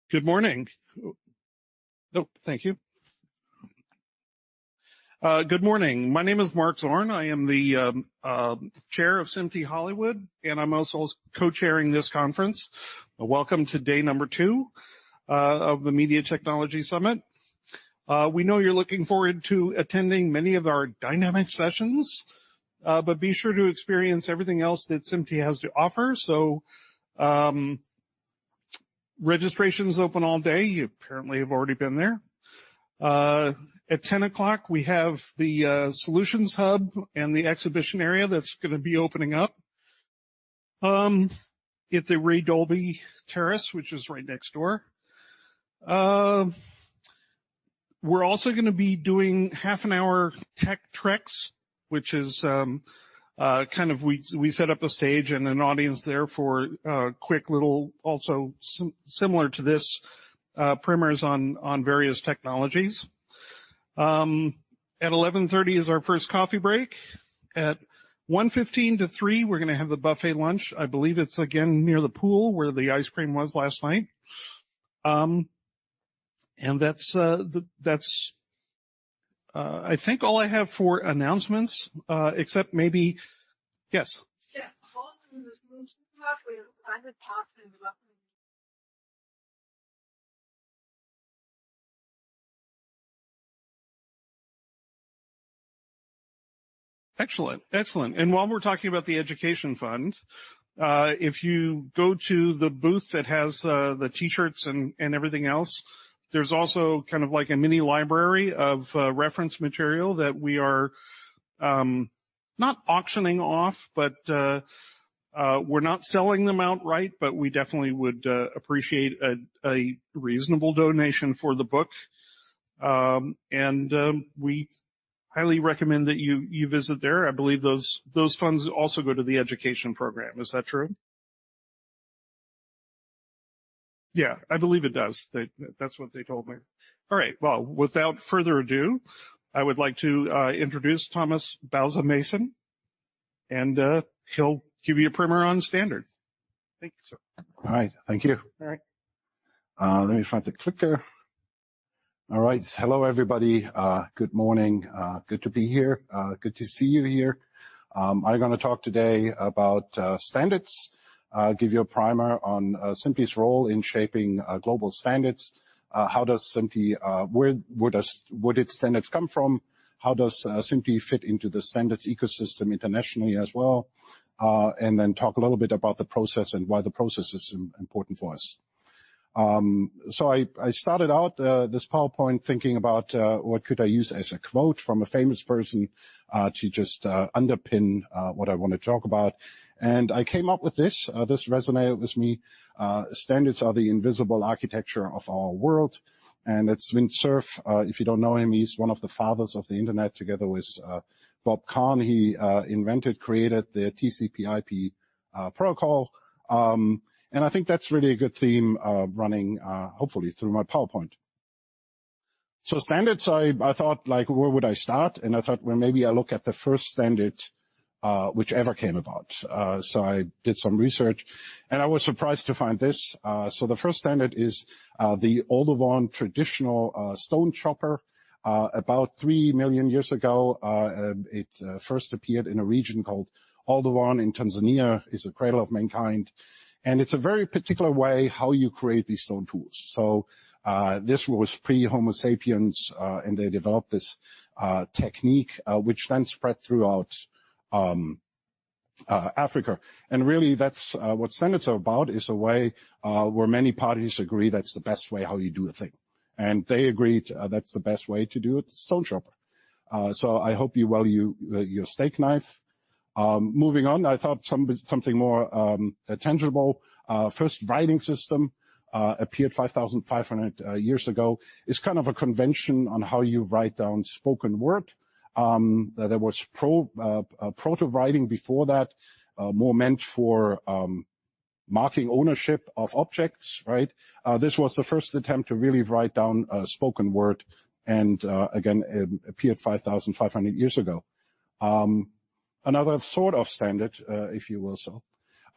Good morning. Oh, thank you. Good morning. My name is Mark Zorn. I am the chair of SMPTE Hollywood, and I'm also co-chairing this conference. Welcome to day number 2 of the Media Technology Summit. We know you're looking forward to attending many of our dynamic sessions, but be sure to experience everything else that SMPTE has to offer. So registration's open all day. You apparently have already been there. At 10 o'clock, we have the Solutions Hub and the exhibition area that's going to be opening up at the Ray Dolby Terrace, which is right next door. We're also going to be doing half an hour tech treks, which is kind of we set up a stage and an audience there for quick little, also similar to this, primers on various technologies. At 11:30 is our first coffee break. At 1:15 to 3, we're going to have the buffet lunch. I believe it's again near the pool where the ice cream was last night. And that's I think all I have for announcements, except maybe, yes. Yeah. Excellent, excellent. And while we're talking about the education fund, if you go to the booth that has the T-shirts and everything else, there's also kind of like a mini library of reference material that we are not auctioning off, but we're not selling them outright, but we definitely would appreciate a reasonable donation for the book. We highly recommend that you visit there. I believe those funds also go to the education program. Is that true? Yeah, I believe it does. That's what they told me. All right. Well, without further ado, I would like to introduce Thomas Bause Mason, and he'll give you a primer on standard. Thank you, sir. All right. Thank you. All right. Let me find the clicker. All right. Hello, everybody. Good morning. Good to be here. Good to see you here. I'm going to talk today about standards, give you a primer on SMPTE's role in shaping global standards. How does SMPTE, where did standards come from? How does SMPTE fit into the standards ecosystem internationally as well? And then talk a little bit about the process and why the process is important for us. So I started out this PowerPoint thinking about what could I use as a quote from a famous person to just underpin what I want to talk about. And I came up with this. This resonated with me. Standards are the invisible architecture of our world. And it's Vint Cerf. If you don't know him, he's one of the fathers of the Internet together with Bob Kahn. He created the TCP/IP protocol. And I think that's really a good theme running, hopefully, through my PowerPoint. So standards, I thought, like, where would I start? And I thought, well, maybe I look at the first standard which ever came about. So I did some research, and I was surprised to find this. So the first standard is the Oldowan traditional stone chopper. About 3 million years ago, it first appeared in a region called Oldowan in Tanzania. It's the cradle of mankind. And it's a very particular way how you create these stone tools. So this was pre-Homo sapiens, and they developed this technique, which then spread throughout Africa. And really, that's what standards are about, is a way where many parties agree that's the best way how you do a thing. And they agreed that's the best way to do it, stone chopper. So I hope you value your steak knife. Moving on, I thought something more tangible. First writing system appeared 5,500 years ago. It's kind of a convention on how you write down spoken word. There was proto-writing before that, more meant for marking ownership of objects, right? This was the first attempt to really write down spoken word, and again, appeared 5,500 years ago. Another sort of standard, if you will so.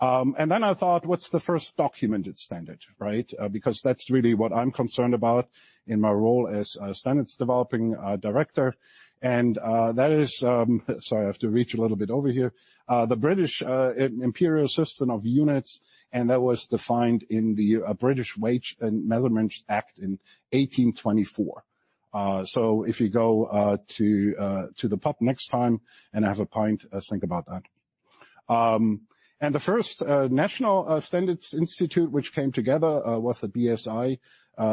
And then I thought, what's the first documented standard, right? Because that's really what I'm concerned about in my role as a standards developing director. And that is, sorry, I have to reach a little bit over here, the British Imperial System of Units, and that was defined in the British Weight and Measurements Act in 1824. So if you go to the pub next time and have a pint, think about that. And the first National Standards Institute which came together was the BSI.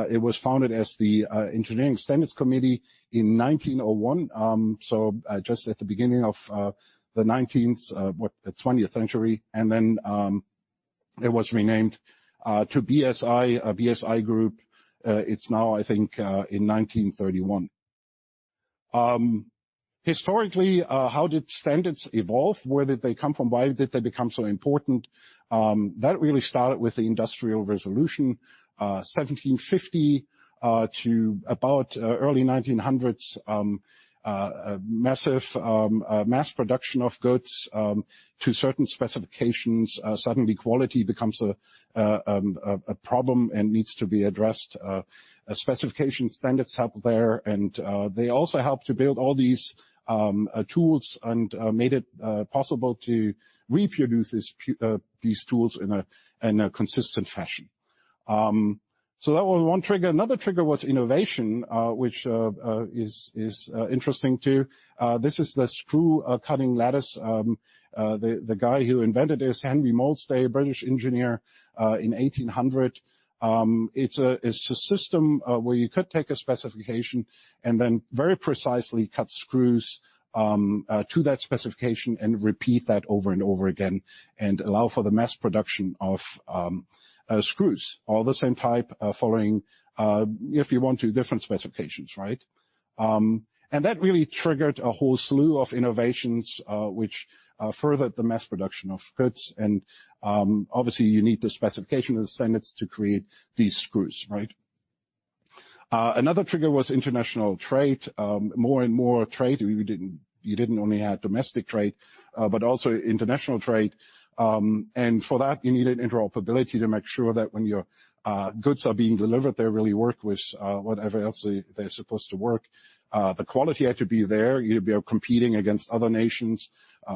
It was founded as the Engineering Standards Committee in 1901, so just at the beginning of the 20th century, and then it was renamed to BSI, BSI Group. It's now, I think, in 1931. Historically, how did standards evolve? Where did they come from? Why did they become so important? That really started with the Industrial Revolution, 1750 to about early 1900s. Massive mass production of goods to certain specifications. Suddenly, quality becomes a problem and needs to be addressed. Specification standards help there, and they also help to build all these tools and made it possible to reproduce these tools in a consistent fashion. So that was one trigger. Another trigger was innovation, which is interesting too. This is the screw cutting lattice. The guy who invented this, Henry Moulsday, a British engineer, in 1800. It's a system where you could take a specification and then very precisely cut screws to that specification and repeat that over and over again and allow for the mass production of screws, all the same type, following, if you want to, different specifications, right? And that really triggered a whole slew of innovations, which furthered the mass production of goods. And obviously, you need the specification of the standards to create these screws, right? Another trigger was international trade. More and more trade. You didn't only have domestic trade, but also international trade. And for that, you needed interoperability to make sure that when your goods are being delivered, they really work with whatever else they're supposed to work. The quality had to be there. You'd be competing against other nations.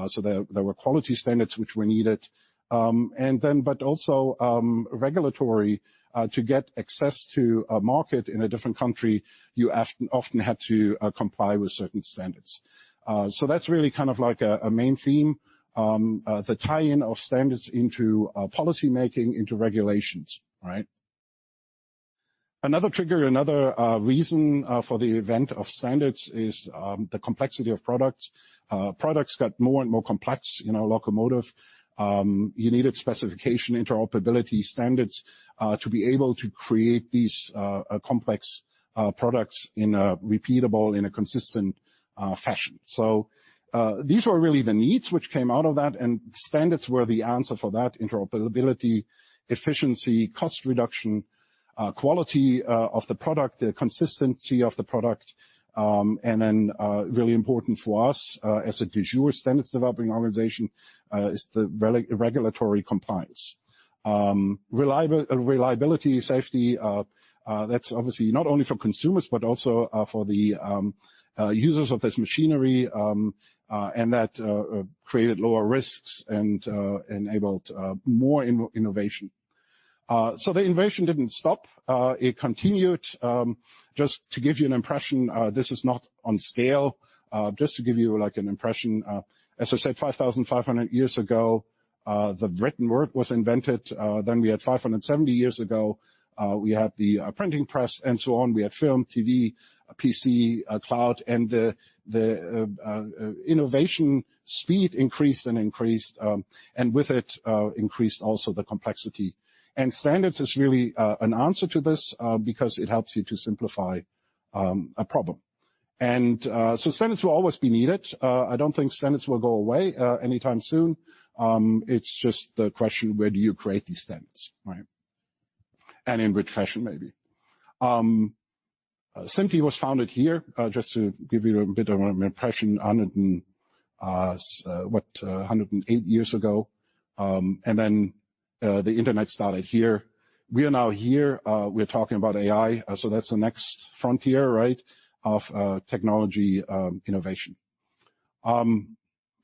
So there were quality standards which were needed. But also regulatory. To get access to a market in a different country, you often had to comply with certain standards. So that's really kind of like a main theme, the tie-in of standards into policy making, into regulations, right? Another trigger, another reason for the event of standards is the complexity of products. Products got more and more complex, locomotive. You needed specification, interoperability standards to be able to create these complex products in a repeatable, in a consistent fashion. So these were really the needs which came out of that, and standards were the answer for that: interoperability, efficiency, cost reduction, quality of the product, the consistency of the product, and then really important for us as a de jure standards developing organization is the regulatory compliance. Reliability, safety, that's obviously not only for consumers, but also for the users of this machinery, and that created lower risks and enabled more innovation. So the innovation didn't stop. It continued. Just to give you an impression, this is not on scale. Just to give you like an impression, as I said, 5,500 years ago, the written word was invented. Then we had 570 years ago, we had the printing press and so on. We had film, TV, PC, cloud, and the innovation speed increased and increased, and with it increased also the complexity. And standards is really an answer to this because it helps you to simplify a problem. And so standards will always be needed. I don't think standards will go away anytime soon. It's just the question, where do you create these standards, right? And in which fashion, maybe. SMPTE was founded here, just to give you a bit of an impression, 108 years ago. And then the internet started here. We are now here. We're talking about AI. So that's the next frontier, right, of technology innovation.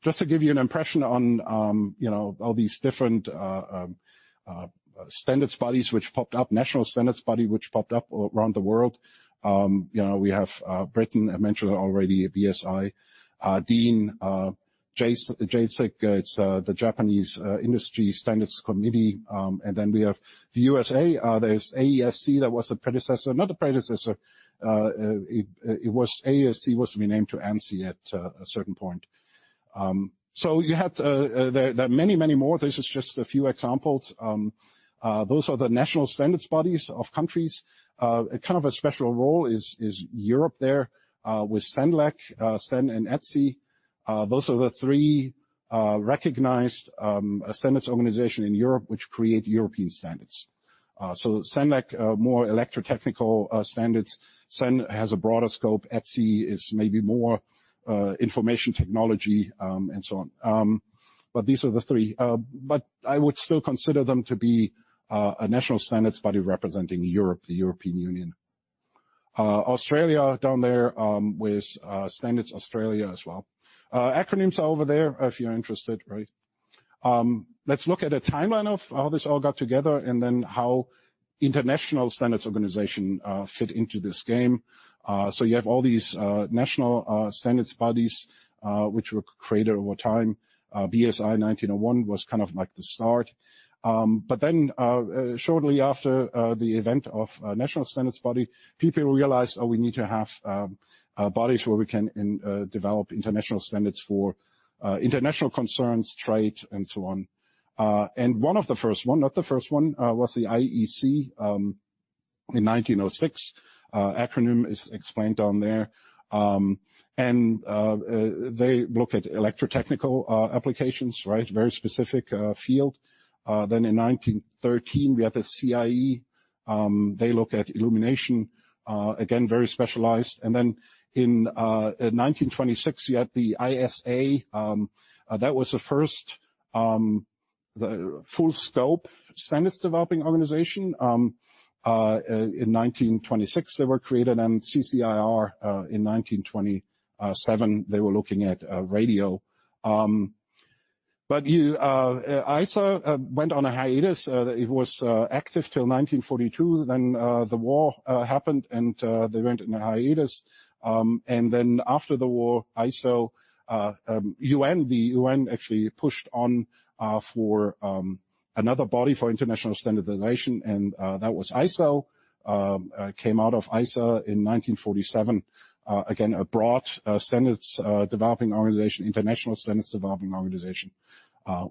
Just to give you an impression on, all these different standards bodies which popped up, national standards body which popped up around the world. We have Britain, I mentioned already, BSI, DIN, JSIC, it's the Japanese Industry Standards Committee, and then we have the USA. There's AESC, that was the predecessor, not the predecessor. It was AESC was renamed to ANSI at a certain point. So you had there are many, many more. This is just a few examples. Those are the national standards bodies of countries. Kind of a special role is Europe there with CENELEC, CEN and ETSI. Those are the three recognized standards organization in Europe which create European standards. So CENELEC, more electrotechnical standards. CEN has a broader scope. ETSI is maybe more information technology and so on. But these are the three. But I would still consider them to be a national standards body representing Europe, the European Union. Australia down there with Standards Australia as well. Acronyms are over there if you're interested, right? Let's look at a timeline of how this all got together and then how international standards organization fit into this game. So you have all these national standards bodies which were created over time. BSI 1901 was kind of like the start. But then shortly after the event of national standards body, people realized, we need to have bodies where we can develop international standards for international concerns, trade, and so on. And one of the first one, not the first one, was the IEC in 1906. Acronym is explained down there. And they look at electrotechnical applications, right? Very specific field. Then in 1913, we had the CIE. They look at illumination, again, very specialized. And then in 1926, you had the ISA. That was the first the full scope standards developing organization. In 1926, they were created, and CCIR in 1927, they were looking at radio. But ISA went on a hiatus. It was active till 1942. Then the war happened, and they went in a hiatus. And then after the war, ISO, the UN actually pushed on for another body for international standardization, and that was ISO. Came out of ISA in 1947. Again, a broad standards developing organization, international standards developing organization,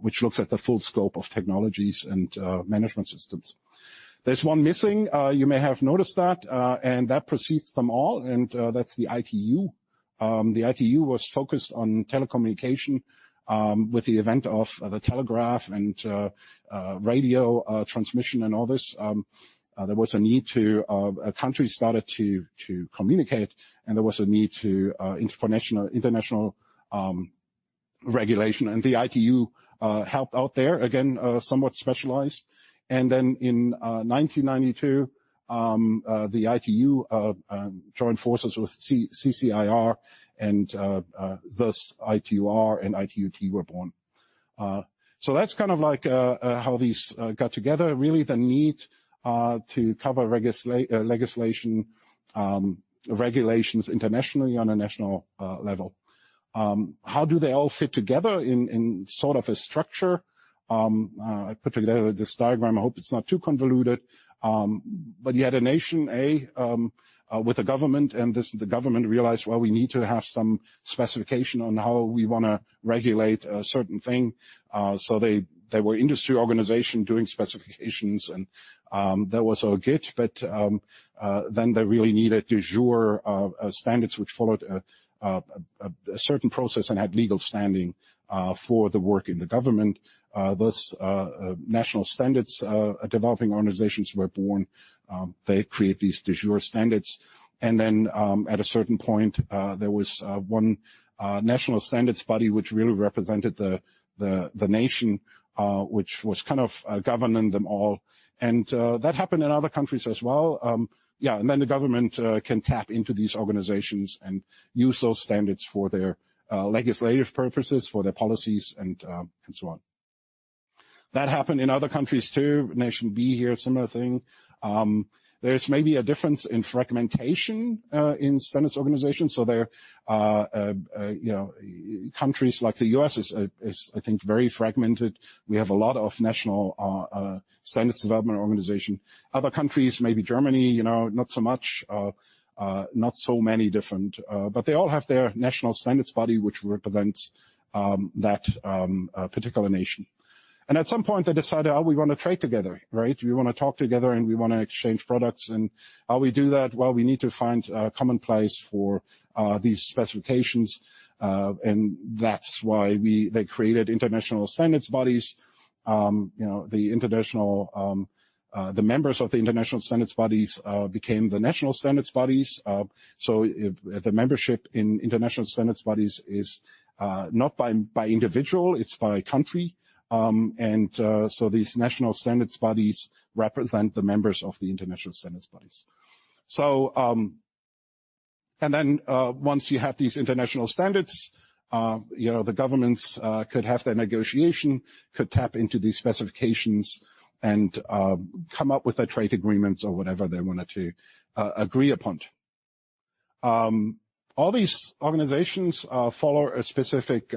which looks at the full scope of technologies and management systems. There's one missing. You may have noticed that, and that precedes them all, and that's the ITU. The ITU was focused on telecommunication with the event of the telegraph and radio transmission and all this. There was a need to, countries started to communicate, and there was a need to, for international regulation, and the ITU helped out there, again, somewhat specialized. And then in 1992, the ITU joined forces with CCIR, and thus ITUR and ITUT were born. So that's kind of like how these got together. Really the need to cover legislation, regulations internationally on a national level. How do they all fit together in sort of a structure? I put together this diagram. I hope it's not too convoluted. But you had a nation, with a government, and the government realized, well, we need to have some specification on how we want to regulate a certain thing. So they were industry organization doing specifications, and that was all good. But then they really needed de jure standards which followed a certain process and had legal standing for the work in the government. Thus, national standards developing organizations were born. They create these de jure standards. And then at a certain point, there was one national standards body which really represented the nation, which was kind of governing them all. And that happened in other countries as well. And then the government can tap into these organizations and use those standards for their legislative purposes, for their policies, and so on. That happened in other countries too. Nation B here, similar thing. There's maybe a difference in fragmentation in standards organizations. So there, countries like the U.S. is I think very fragmented. We have a lot of national standards development organization. Other countries, maybe Germany, not so much, not so many different, but they all have their national standards body, which represents that particular nation. And at some point they decided, we want to trade together, right? We want to talk together and we want to exchange products. And how we do that? Well, we need to find a common place for these specifications. And that's why they created international standards bodies. The international, the members of the international standards bodies became the national standards bodies. So the membership in international standards bodies is not by individual, it's by country. So these national standards bodies represent the members of the international standards bodies. So, and then once you have these international standards, the governments could have their negotiation, could tap into these specifications, and come up with their trade agreements or whatever they wanted to agree upon. All these organizations follow a specific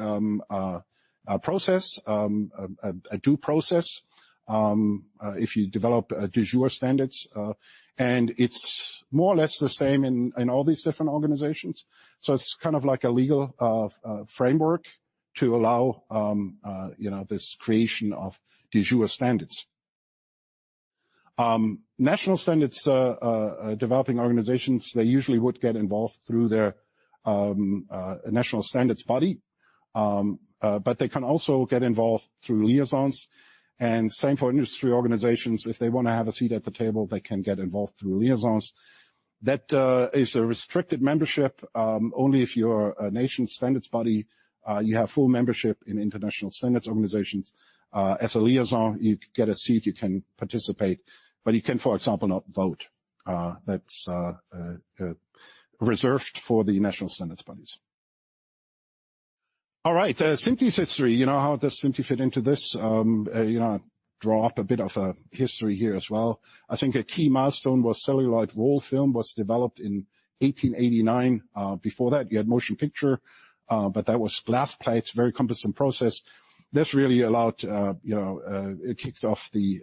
process, a due process, if you develop du jour standards, and it's more or less the same in all these different organizations. So it's kind of like a legal framework to allow, this creation of du jour standards. National standards developing organizations, they usually would get involved through their national standards body. But they can also get involved through liaisons, and same for industry organizations. If they want to have a seat at the table, they can get involved through liaisons. That is a restricted membership. Only if you're a nation standards body, you have full membership in international standards organizations. As a liaison, you get a seat, you can participate, but you can, for example, not vote. That's reserved for the national standards bodies. All right, SMPTE's history, how does SMPTE fit into this? Draw up a bit of a history here as well. I think a key milestone was celluloid roll film was developed in 1889. Before that, you had motion picture, but that was glass plates, very cumbersome process. This really allowed, it kicked off the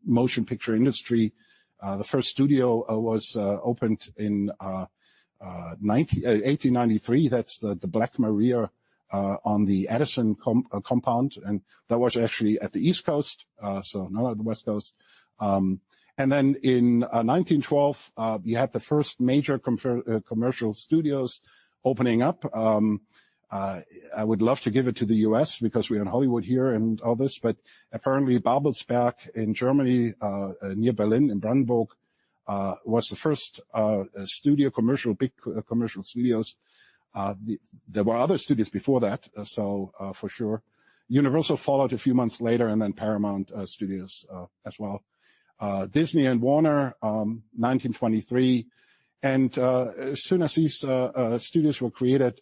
motion picture industry. The first studio was opened in 1893. That's the Black Maria on the Edison compound, and that was actually at the East Coast, so not at the West Coast. And then in 1912, you had the first major commercial studios opening up. I would love to give it to the U.S. because we're in Hollywood here and all this, but apparently Babelsberg in Germany, near Berlin in Brandenburg, was the first studio, big commercial studios. There were other studios before that, for sure. Universal followed a few months later, and then Paramount Studios as well. Disney and Warner, 1923. And as soon as these studios were created,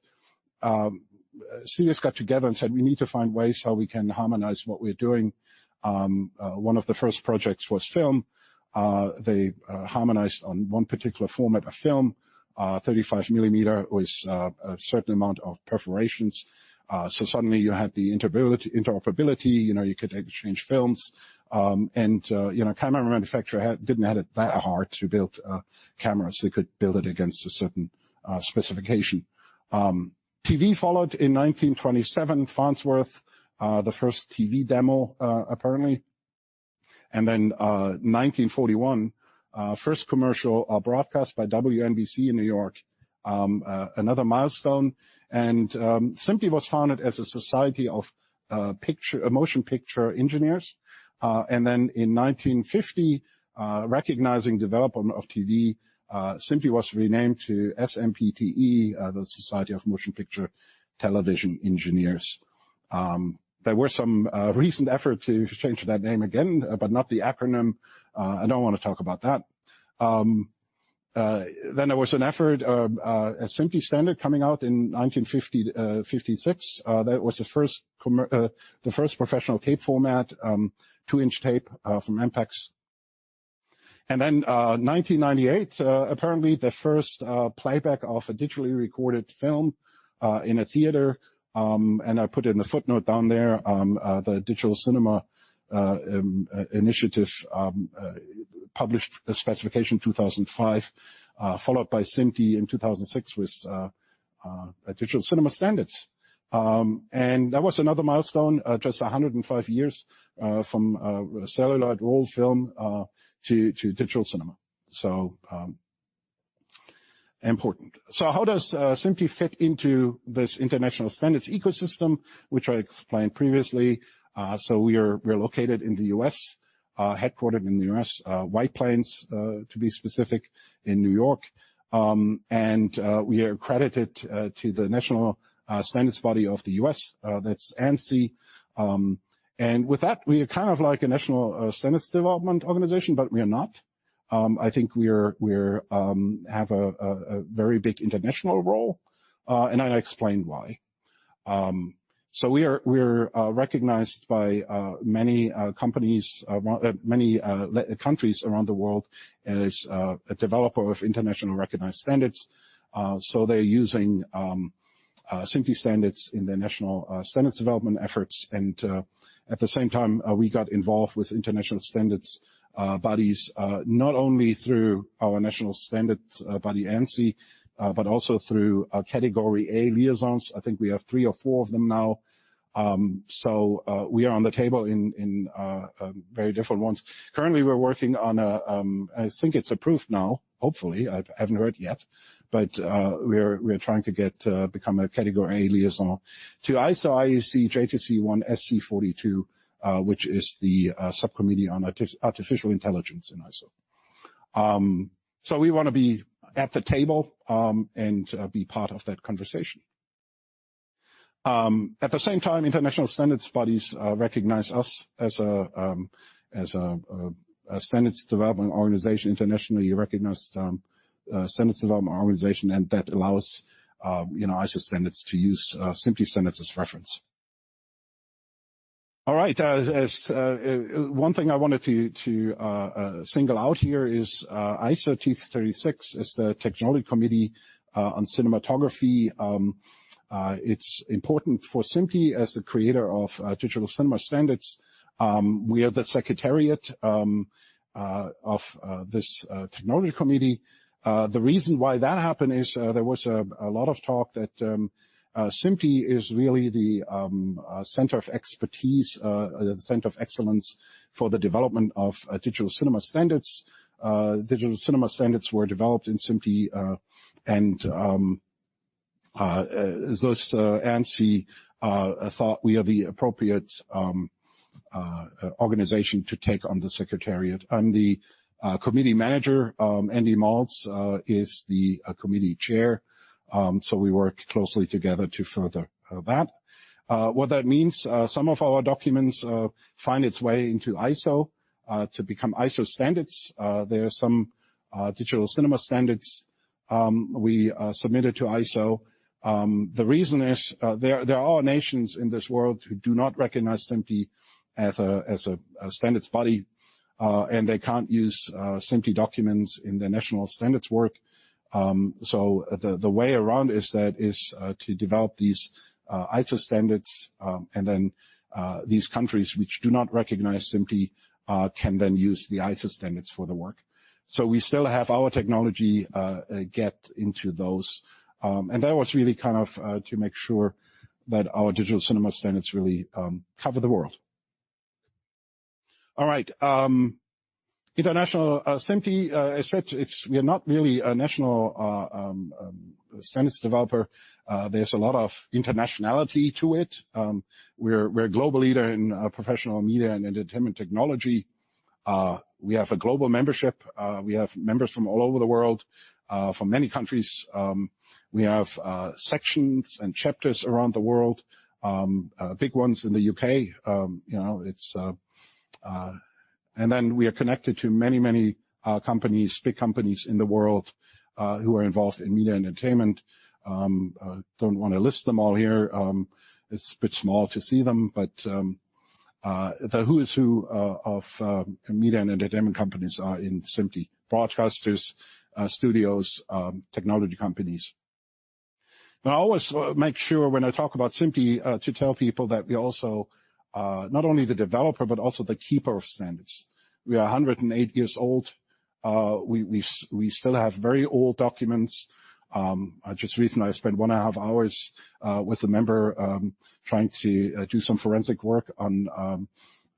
studios got together and said, we need to find ways how we can harmonize what we're doing. One of the first projects was film. They harmonized on one particular format of film. 35 millimeter with a certain amount of perforations. So suddenly you had the interoperability, you could exchange films. Camera manufacturer didn't have it that hard to build cameras. They could build it against a certain specification. TV followed in 1927, Farnsworth, the first TV demo, apparently. And then 1941, first commercial broadcast by WNBC in New York, another milestone. And SMPTE was founded as a society of motion picture engineers. And then in 1950, recognizing development of TV, SMPTE was renamed to SMPTE, the Society of Motion Picture Television Engineers. There were some recent effort to change that name again, but not the acronym. I don't want to talk about that. Then there was an effort, a SMPTE standard coming out in 1956. That was the first professional tape format, 2-inch tape from Ampex. And then 1998, apparently the first playback of a digitally recorded film in a theater. And I put in the footnote down there, the Digital Cinema Initiative published the specification 2005, followed by SMPTE in 2006 with Digital Cinema Standards. And that was another milestone, just 105 years from celluloid roll film to digital cinema. So important. So how does SMPTE fit into this international standards ecosystem, which I explained previously? So we're located in the U.S., headquartered in the U.S., White Plains, to be specific, in New York. And we are accredited to the national standards body of the U.S., that's ANSI. And with that, we are kind of like a national standards development organization, but we are not. I think we have a very big international role, and I explained why. So we're recognized by many companies, many countries around the world as a developer of international recognized standards. So they're using SMPTE standards in their national standards development efforts, and at the same time, we got involved with international standards bodies, not only through our national standards body ANSI, but also through Category A liaisons. I think we have 3 or 4 of them now. So we are on the table in very different ones. Currently, we're working on I think it's approved now. Hopefully, I haven't heard yet, but we're trying to become a Category A liaison to ISO IEC JTC1 SC42. Which is the subcommittee on artificial intelligence in ISO. So we want to be at the table and be part of that conversation. At the same time, international standards bodies recognize us as a standards development organization, internationally recognized standards development organization, and that allows ISO standards to use SMPTE standards as reference. All right. One thing I wanted to single out here is ISO T36 is the Technology Committee on Cinematography. It's important for SMPTE as the creator of digital cinema standards. We are the secretariat of this Technology Committee. The reason why that happened is there was a lot of talk that SMPTE is really the center of expertise, the center of excellence for the development of digital cinema standards. Digital cinema standards were developed in SMPTE, and those ANSI thought we are the appropriate organization to take on the secretariat. I'm the committee manager. Andy Maltz is the committee chair. So we work closely together to further that. What that means, some of our documents find its way into ISO to become ISO standards. There are some digital cinema standards we submitted to ISO. The reason is there are nations in this world who do not recognize SMPTE as a standards body, and they can't use SMPTE documents in their national standards work. So the way around is to develop these ISO standards, and then these countries which do not recognize SMPTE can then use the ISO standards for the work. So we still have our technology get into those, and that was really kind of to make sure that our digital cinema standards really cover the world. All right. International SMPTE, as said, we are not really a national standards developer. There's a lot of internationality to it. We're a global leader in professional media and entertainment technology. We have a global membership. We have members from all over the world, from many countries. We have sections and chapters around the world. big ones in the UK. And then we are connected to many companies, big companies in the world who are involved in media and entertainment. Don't want to list them all here. It's a bit small to see them, but the who is who of media and entertainment companies are in SMPTE: broadcasters, studios, technology companies. Now, I always make sure when I talk about SMPTE to tell people that we also not only the developer but also the keeper of standards. We are 108 years old. We still have very old documents. Just recently, I spent 1.5 hours with a member trying to do some forensic work on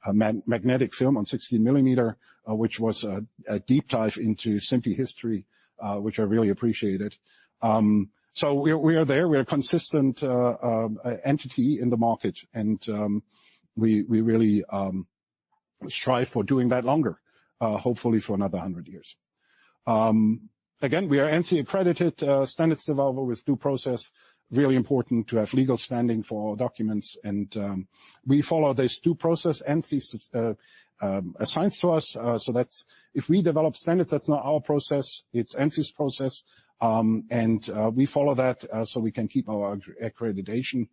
a magnetic film on 16 millimeter, which was a deep dive into SMPTE history, which I really appreciated. So we are there. We're a consistent entity in the market, and we really strive for doing that longer, hopefully for another 100 years. Again, we are ANSI accredited standards developer with due process. Really important to have legal standing for our documents, and we follow this due process ANSI assigns to us. So that's, if we develop standards, that's not our process, it's ANSI's process, and we follow that so we can keep our accreditation.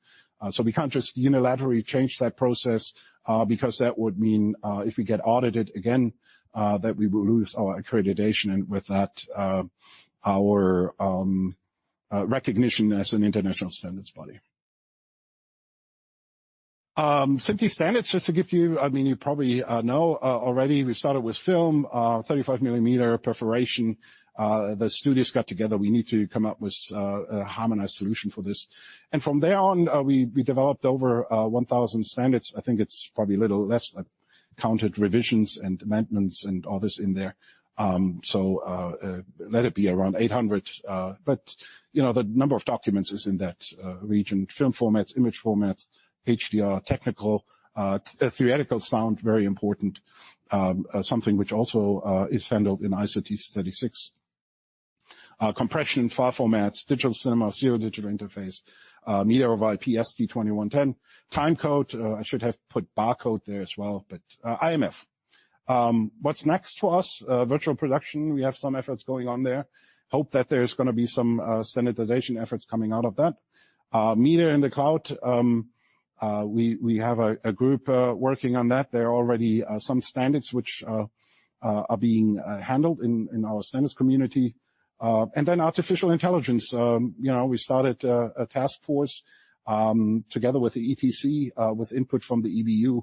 So we can't just unilaterally change that process because that would mean if we get audited again, that we will lose our accreditation, and with that, our recognition as an international standards body. SMPTE standards, just to give you, I mean, you probably know already, we started with film, 35 millimeter perforation. The studios got together. We need to come up with a harmonized solution for this. And from there on, we developed over 1,000 standards. I think it's probably a little less. I counted revisions and amendments and all this in there. So let it be around 800. But, you know, the number of documents is in that region. Film formats, image formats, HDR, technical, theoretical sound, very important. Something which also is handled in ISO T36. Compression, file formats, digital cinema, serial digital interface, media over IP, ST2110. Time code, I should have put barcode there as well, but IMF. What's next for us? Virtual production. We have some efforts going on there. Hope that there's going to be some standardization efforts coming out of that. Media in the cloud. We have a group working on that. There are already some standards which are being handled in our standards community. And then artificial intelligence. You know, we started a task force together with the ETC with input from the EBU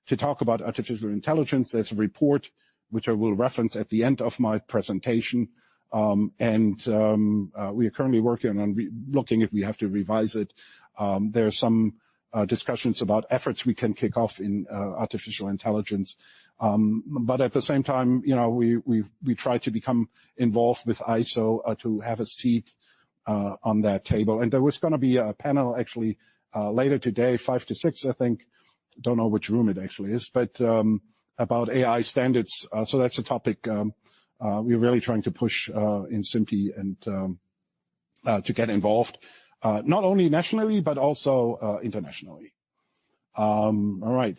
to talk about artificial intelligence. There's a report which I will reference at the end of my presentation. And we are currently working on looking if we have to revise it. There are some discussions about efforts we can kick off in artificial intelligence. But at the same time, you know, we try to become involved with ISO to have a seat on that table. And there was going to be a panel actually later today, 5 to 6, I think. Don't know which room it actually is, but about AI standards. So that's a topic we're really trying to push in SMPTE and to get involved, not only nationally but also internationally. All right.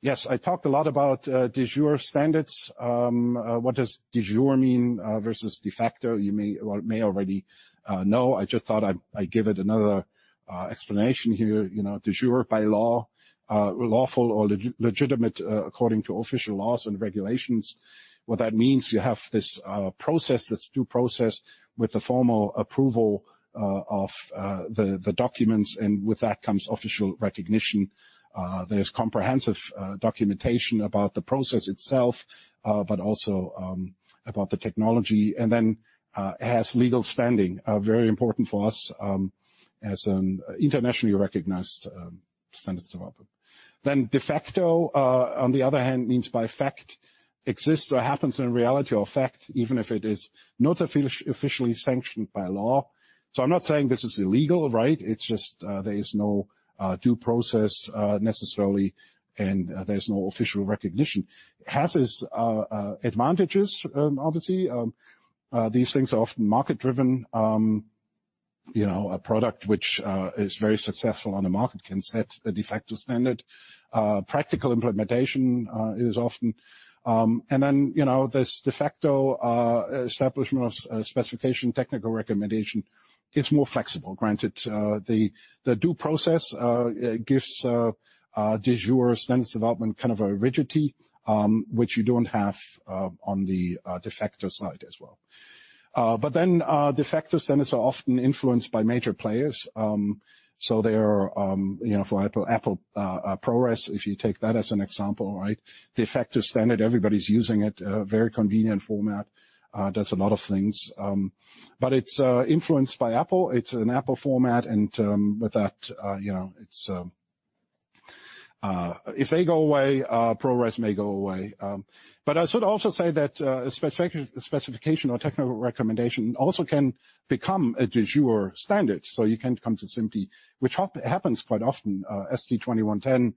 Yes, I talked a lot about de jure standards. What does de jure mean versus de facto? You may already know. I just thought I'd give it another explanation here. You know, de jure by law, lawful or legitimate according to official laws and regulations. What that means, you have this process, that's due process, with the formal approval of the documents, and with that comes official recognition. There's comprehensive documentation about the process itself, but also about the technology, and then it has legal standing, very important for us as an internationally recognized standards developer. Then de facto, on the other hand, means by fact, exists or happens in reality or fact, even if it is not officially sanctioned by law. So I'm not saying this is illegal, right? It's just there is no due process necessarily, and there's no official recognition. It has its advantages, obviously. These things are often market-driven. a product which is very successful on the market can set a de facto standard. Practical implementation is often, and then, this de facto establishment of specification technical recommendation is more flexible. Granted, the due process gives de jure standards development kind of a rigidity, which you don't have on the de facto side as well. But then de facto standards are often influenced by major players. So they're, for Apple ProRes, if you take that as an example, right? De facto standard, everybody's using it, very convenient format, does a lot of things. But it's influenced by Apple. It's an Apple format, and with that, it's if they go away, ProRes may go away. But I should also say that a specification or technical recommendation also can become a de jure standard. So you can come to SMPTE, which happens quite often. ST 2110,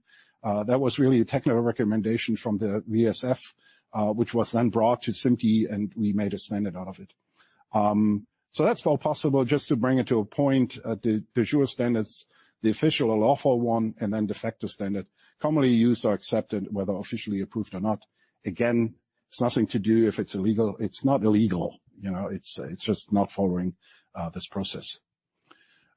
that was really a technical recommendation from the VSF, which was then brought to SMPTE, and we made a standard out of it. So that's all possible. Just to bring it to a point, the de jure standards, the official or lawful one, and then de facto standard, commonly used or accepted, whether officially approved or not. Again, it's nothing to do if it's illegal. It's not illegal. It's just not following this process.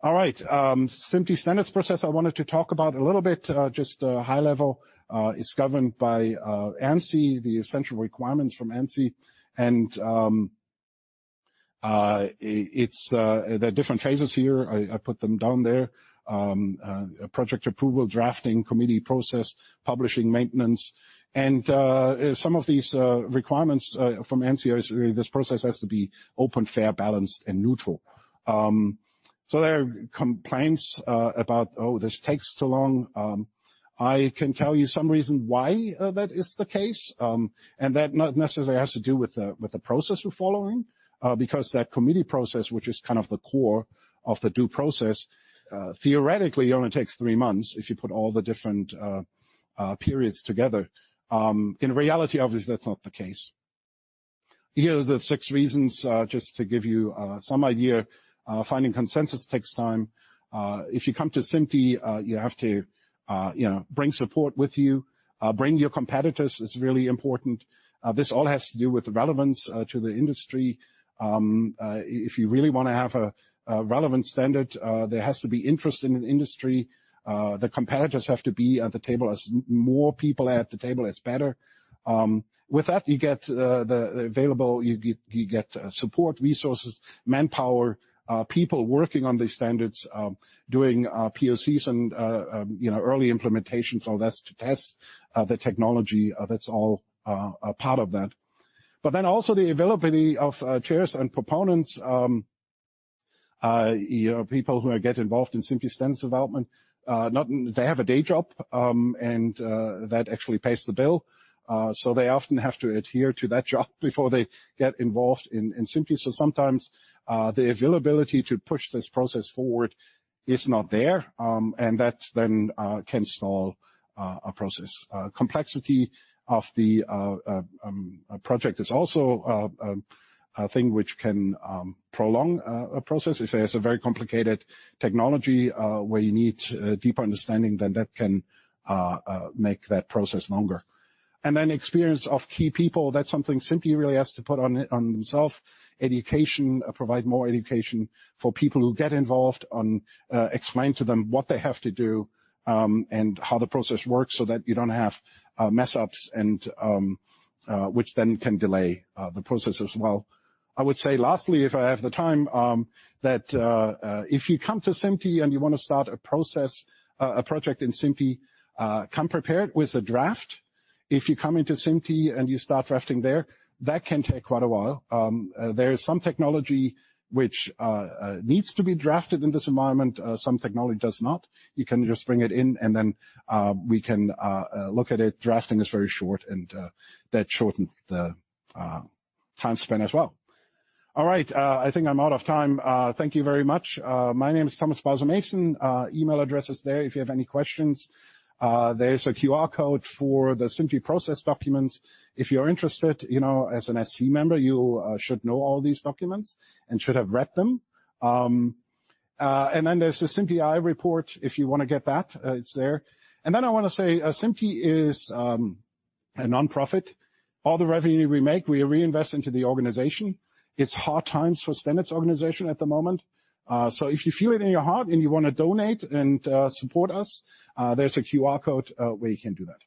All right, SMPTE standards process I wanted to talk about a little bit, just high level. It's governed by ANSI, the essential requirements from ANSI, and there are different phases here. I put them down there. Project approval, drafting, committee process, publishing, maintenance. And some of these requirements from ANSI is really this process has to be open, fair, balanced, and neutral. So there are complaints about, this takes too long. I can tell you some reason why that is the case, and that not necessarily has to do with the process we're following, because that committee process, which is kind of the core of the due process, theoretically only takes 3 months if you put all the different periods together. In reality, obviously, that's not the case. Here are the 6 reasons, just to give you some idea. Finding consensus takes time. If you come to SMPTE, you have to, bring support with you. Bring your competitors is really important. This all has to do with relevance to the industry. If you really want to have a relevant standard, there has to be interest in the industry. The competitors have to be at the table. As more people at the table, as better. With that, you get the available. You get support, resources, manpower, people working on these standards, doing POCs and early implementations. All that's to test the technology. That's all a part of that. But then also the availability of chairs and proponents. People who get involved in SMPTE standards development, they have a day job, and that actually pays the bill. So they often have to adhere to that job before they get involved in SMPTE. So sometimes the availability to push this process forward is not there, and that then can stall a process. Complexity of the project is also a thing which can prolong a process. If there's a very complicated technology where you need deeper understanding, then that can make that process longer. And then experience of key people, that's something SMPTE really has to put on themselves. Education, provide more education for people who get involved, on explain to them what they have to do, and how the process works, so that you don't have mess ups, and which then can delay the process as well. I would say lastly, if I have the time, that if you come to SMPTE and you want to start a project in SMPTE, come prepared with a draft. If you come into SMPTE and you start drafting there, that can take quite a while. There is some technology which needs to be drafted in this environment. Some technology does not. You can just bring it in, and then we can look at it. Drafting is very short, and that shortens the time span as well. All right, I think I'm out of time. Thank you very much. My name is Thomas Bause Mason. Email address is there if you have any questions. There's a QR code for the SMPTE process documents. If you're interested, as an SC member, you should know all these documents and should have read them. And then there's the SMPTE report. If you want to get that, it's there. And then I want to say SMPTE is a nonprofit. All the revenue we make, we reinvest into the organization. It's hard times for standards organization at the moment. So if you feel it in your heart and you want to donate and support us, there's a QR code where you can do that.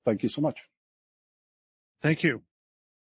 Thank you so much. Thank you.